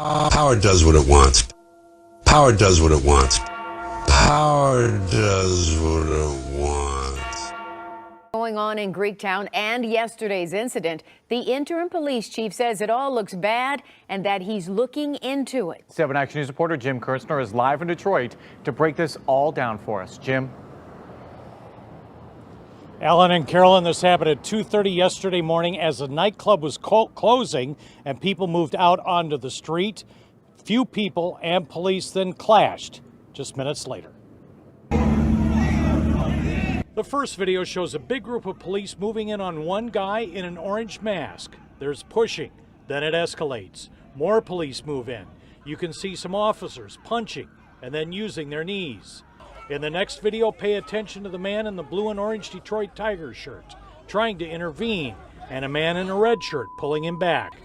Power does what it wants. Power does what it wants. Power does what it wants. Going on in Greektown and yesterday's incident, the interim police chief says it all looks bad and that he's looking into it. 7 Action News reporter Jim Kirstner is live in Detroit to break this all down for us. Jim. Alan and Carolyn, this happened at 2:30 yesterday morning as the nightclub was closing and people moved out onto the street. Few people and police then clashed just minutes later. The first video shows a big group of police moving in on one guy in an orange mask. There's pushing, then it escalates. More police move in. You can see some officers punching and then using their knees. In the next video, pay attention to the man in the blue and orange Detroit Tigers shirt trying to intervene, and a man in a red shirt pulling him back.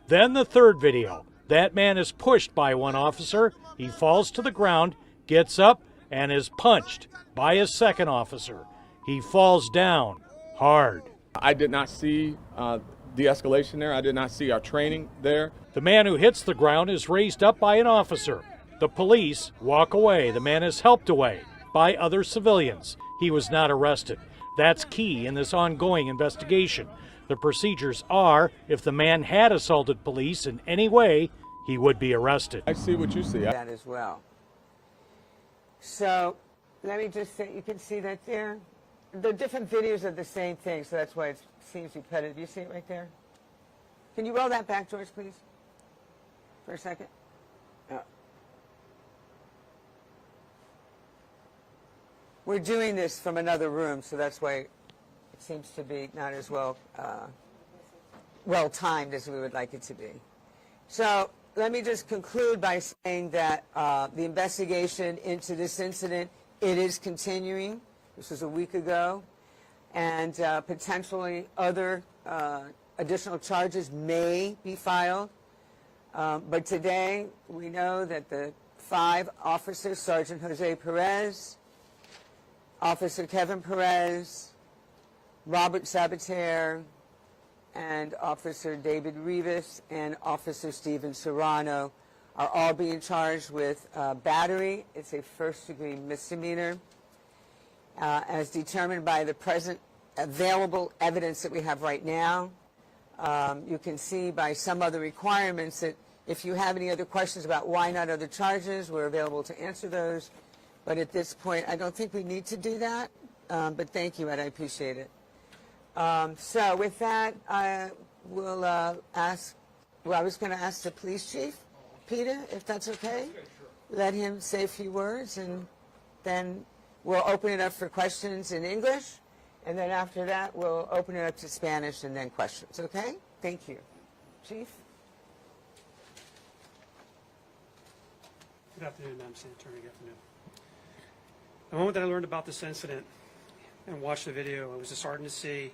Then the third video. That man is pushed by one officer. He falls to the ground, gets up, and is punched by a second officer. He falls down hard. I did not see the escalation there. I did not see our training there. The man who hits the ground is raised up by an officer. The police walk away. The man is helped away by other civilians. He was not arrested. That's key in this ongoing investigation. The procedures are, if the man had assaulted police in any way, he would be arrested. I see what you see. That as well. So let me just say, you can see that there. The different videos are the same thing, so that's why it seems repetitive. You see it right there? Can you roll that back, George, please? For a second. We're doing this from another room, so that's why it seems to be not as well timed as we would like it to be. So let me just conclude by saying that the investigation into this incident, it is continuing. This was a week ago, and potentially other additional charges may be filed. But today, we know that the 5 officers, Sergeant Jose Perez, Officer Kevin Perez, Robert Sabater, and Officer David Rivas and Officer Steven Serrano are all being charged with battery. It's a first-degree misdemeanor. As determined by the present available evidence that we have right now. You can see by some other requirements that if you have any other questions about why not other charges, we're available to answer those. But at this point, I don't think we need to do that. But thank you, Ed. I appreciate it. So with that, I will ask, well, I was going to ask the police chief, Peter, if that's okay. Let him say a few words, and then we'll open it up for questions in English. And then after that, we'll open it up to Spanish and then questions, okay? Thank you. Chief? Good afternoon, Madam City Attorney. Good afternoon. The moment that I learned about this incident and watched the video, I was disheartened to see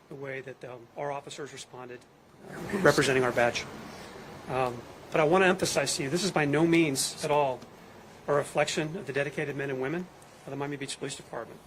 the way that our officers responded, representing our badge. But I want to emphasize to you, this is by no means at all a reflection of the dedicated men and women of the Miami Beach Police Department.